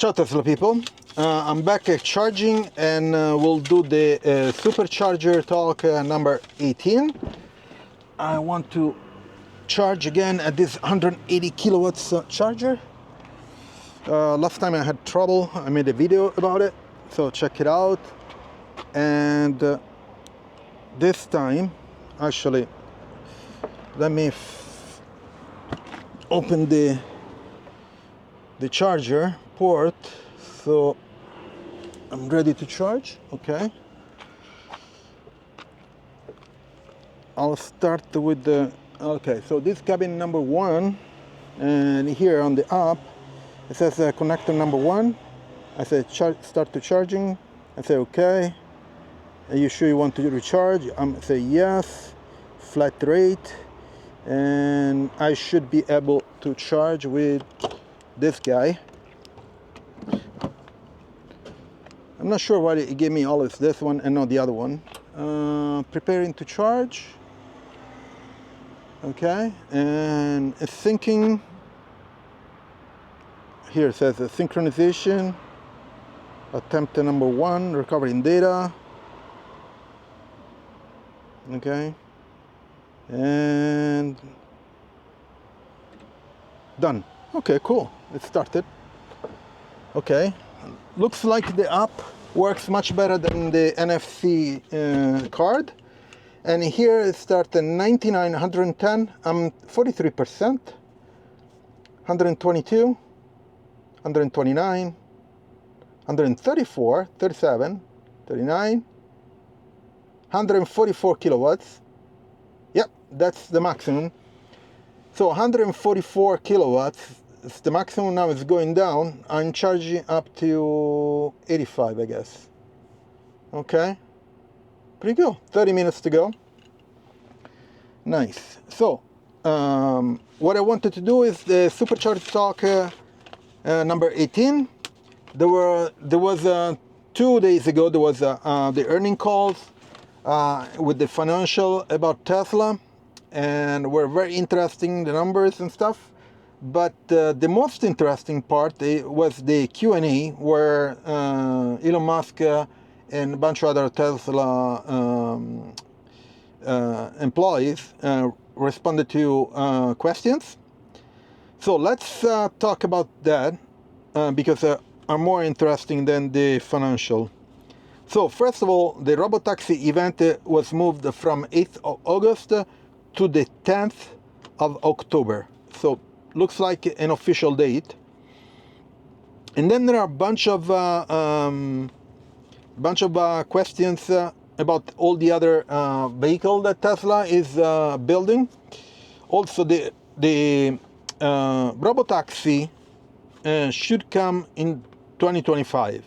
Ciao Tesla people, I'm back at charging and we'll do the Supercharger Talk number 18. I want to charge again at this 180 kilowatts charger. Last time I had trouble, I made a video about it, so check it out. And this time, actually, let me open the charger port, so I'm ready to charge. Okay, I'll start with the so this cabin number 1, and here on the app it says connector number 1. I say start to charging. I say okay. Are you sure you want to recharge? I say yes, flat rate, and I should be able to charge with this guy. I'm not sure why it gave me always this one and not the other one. Preparing to charge. Okay, and it's syncing. Here it says synchronization. Attempt number 1, recovering data. Okay, and done. Okay, cool. It started. Okay, looks like the app works much better than the NFC card. And here it starts at 99, 110. I'm 43%, 122, 129, 134, 37, 39, 144 kilowatts. Yep, that's the maximum. So 144 kilowatts is the maximum. Now it's going down. I'm charging up to 85, I guess. Okay, pretty good. 30 minutes to go. Nice. So what I wanted to do is the Superchargers Talk number 18. There was 2 days ago, there was the earning calls with the financial about Tesla, and were very interesting, the numbers and stuff. But the most interesting part was the Q&A, where Elon Musk and a bunch of other Tesla employees responded to questions. So let's talk about that because are more interesting than the financial. So first of all, the Robotaxi event was moved from 8th of August to the 10th of October. So looks like an official date. And then there are a bunch of questions about all the other vehicle that Tesla is building. Also, the Robotaxi should come in 2025.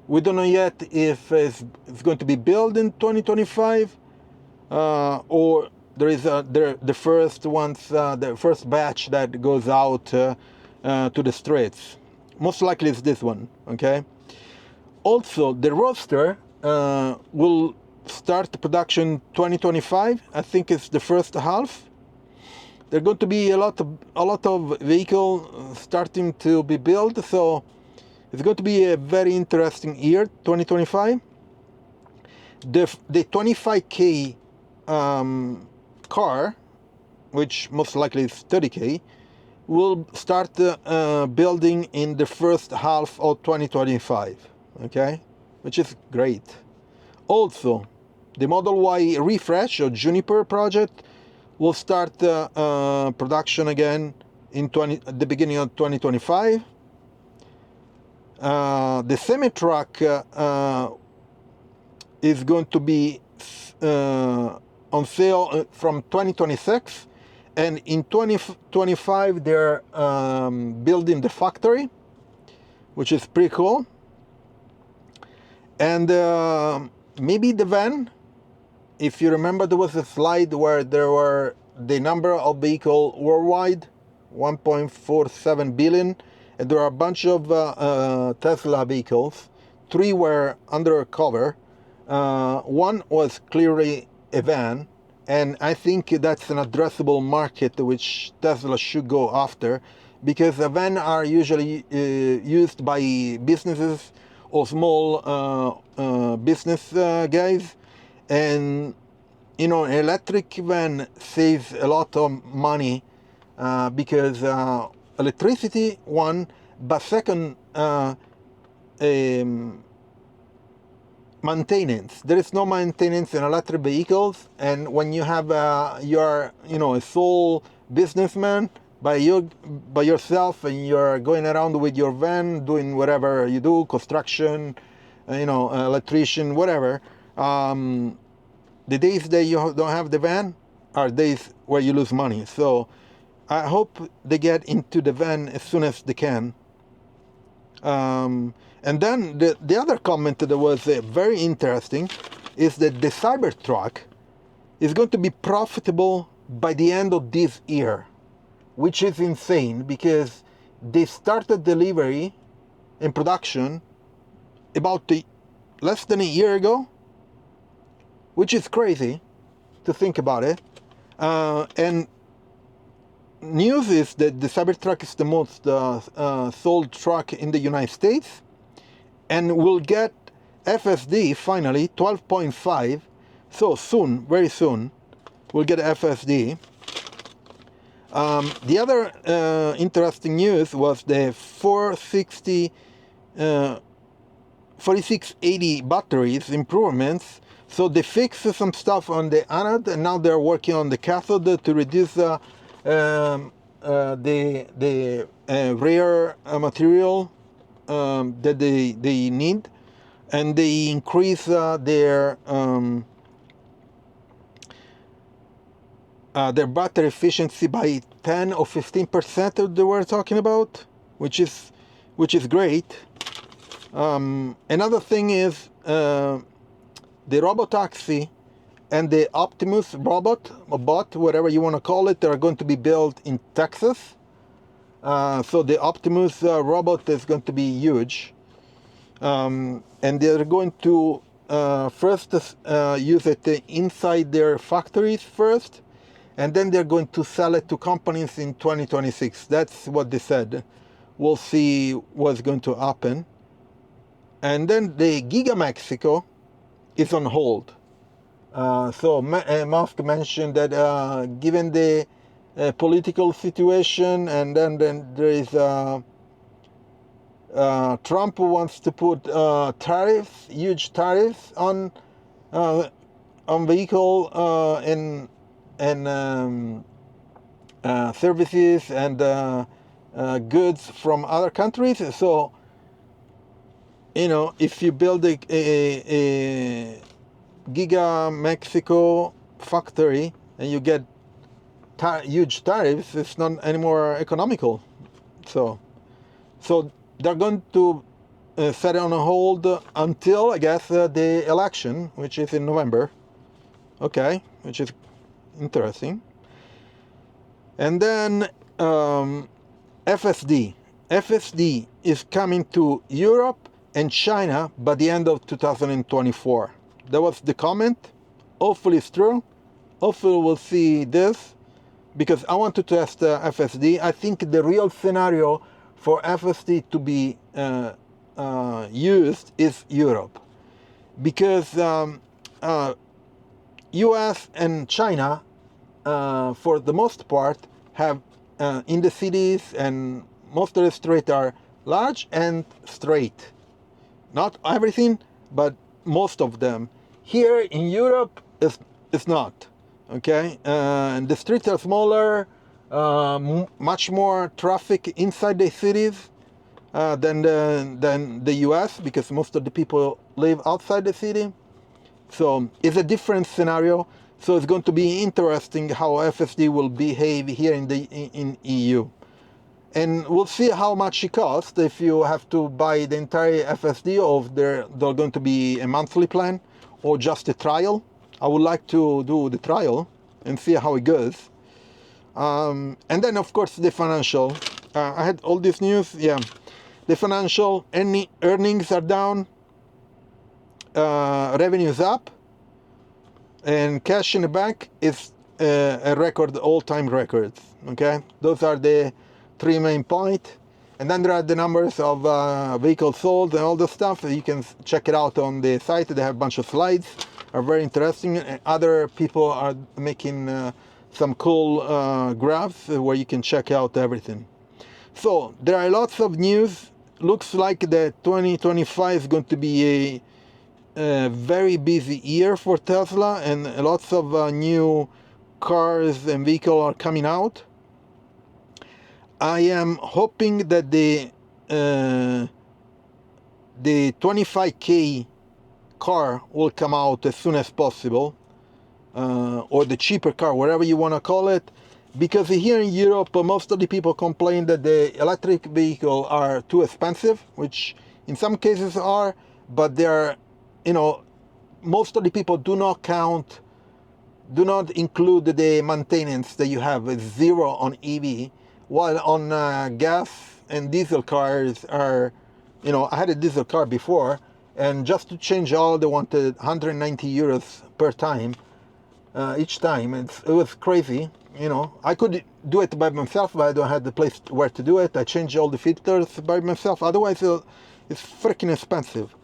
We don't know yet if it's going to be built in 2025 or there is the first ones, the first batch that goes out to the streets. Most likely it's this one. Okay. Also, the Roadster will start production 2025. I think it's the first half. There's going to be a lot of vehicles starting to be built, so it's going to be a very interesting year, 2025. The 25K car, which most likely is 30K, will start building in the first half of 2025. Okay, which is great. Also, the Model Y refresh or Juniper project will start production again in at the beginning of 2025. The semi-truck is going to be on sale from 2026, and in 2025 they're building the factory, which is pretty cool. And maybe the van. If you remember, there was a slide where there were the number of vehicles worldwide, 1.47 billion, and there are a bunch of Tesla vehicles. 3 were undercover. 1 was clearly a van, and I think that's an addressable market which Tesla should go after. because the van are usually used by businesses or small business guys, and you know, an electric van saves a lot of money because electricity, one, but second, maintenance. There is no maintenance in electric vehicles, and when you have you're, you know, a sole businessman by yourself, and you're going around with your van doing whatever you do, construction, you know, electrician, whatever. The days that you don't have the van are days where you lose money. So I hope they get into the van as soon as they can. And then the other comment that was very interesting is that the Cybertruck is going to be profitable by the end of this year, which is insane because they started delivery and production about less than a year ago, which is crazy to think about it. And news is that the Cybertruck is the most sold truck in the United States, and will get FSD finally 12.5. So soon, very soon, we'll get FSD. The other interesting news was the 4680 batteries improvements. So they fixed some stuff on the anode, and now they're working on the cathode to reduce the rare material that they need, and they increase their battery efficiency by 10 or 15% that they were talking about, which is great. Another thing is the Robotaxi and the Optimus bot, whatever you want to call it, are going to be built in Texas. So the Optimus robot is going to be huge. And they're going to first use it inside their factories first, and then they're going to sell it to companies in 2026. That's what they said. We'll see what's going to happen. And then the Giga Mexico is on hold. So Musk mentioned that given the political situation, and then there is Trump wants to put tariffs, huge tariffs on vehicle and services and goods from other countries. So, you know, if you build a Giga Mexico factory and you get huge tariffs, it's not anymore economical. So they're going to set it on hold until, I guess, the election, which is in November. Okay, which is interesting. And then FSD. FSD is coming to Europe and China by the end of 2024. That was the comment. Hopefully it's true. Hopefully we'll see this, because I want to test FSD. I think the real scenario for FSD to be used is Europe, because US and China, for the most part, have in the cities, and most of the streets are large and straight. Not everything, but most of them. Here in Europe, it's not. Okay, and the streets are smaller, much more traffic inside the cities than the US, because most of the people live outside the city. So it's a different scenario. So it's going to be interesting how FSD will behave here in EU. And we'll see how much it costs if you have to buy the entire FSD, or if they're going to be a monthly plan or just a trial. I would like to do the trial and see how it goes. And then, of course, the financial. I had all this news. Yeah, the financial earnings are down, revenue is up, and cash in the bank is a record, all-time records. Okay, those are the three main points. And then there are the numbers of vehicles sold and all the stuff. You can check it out on the site. They have a bunch of slides, are very interesting. And other people are making some cool graphs where you can check out everything. So there are lots of news. Looks like that 2025 is going to be a very busy year for Tesla, and lots of new cars and vehicles are coming out. I am hoping that the 25K car will come out as soon as possible, or the cheaper car, whatever you want to call it, because here in Europe most of the people complain that the electric vehicles are too expensive, which in some cases are, but they are, you know, most of the people do not include the maintenance that you have. It's zero on EV, while on gas and diesel cars are, you know, I had a diesel car before, and just to change oil they wanted 190 euros per time, each time. It was crazy, you know. I could do it by myself, but I don't have the place where to do it. I changed all the filters by myself, otherwise it's freaking expensive.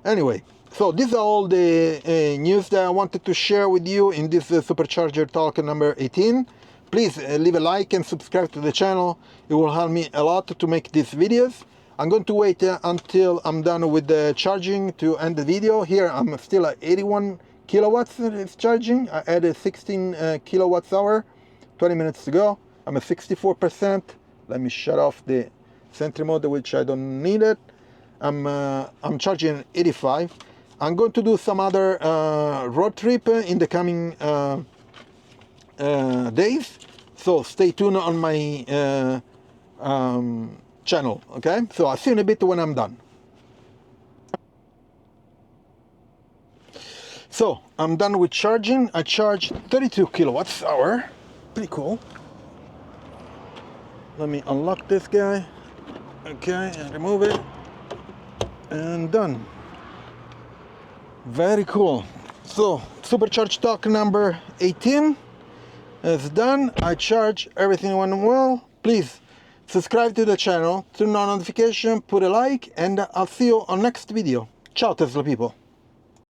Anyway, so these are all the news that I wanted to share with you in this Supercharger Talk number 18. Please leave a like and subscribe to the channel. It will help me a lot to make these videos. I'm going to wait until I'm done with the charging to end the video. Here I'm still at 81 kilowatts it's charging. I added 16 kilowatts hour, 20 minutes to go. I'm at 64%. Let me shut off the Sentry mode, which I don't need it. I'm charging 85. I'm going to do some other road trip in the coming days, so stay tuned on my channel. Okay, so I'll see you in a bit when I'm done. So I'm done with charging. I charged 32 kilowatts hour. Pretty cool. Let me unlock this guy. Okay, and remove it, and done. Very cool. So Supercharge Talk number 18 is done. I charge, everything went well. Please subscribe to the channel, turn on notification, put a like, and I'll see you on next video. Ciao Tesla people.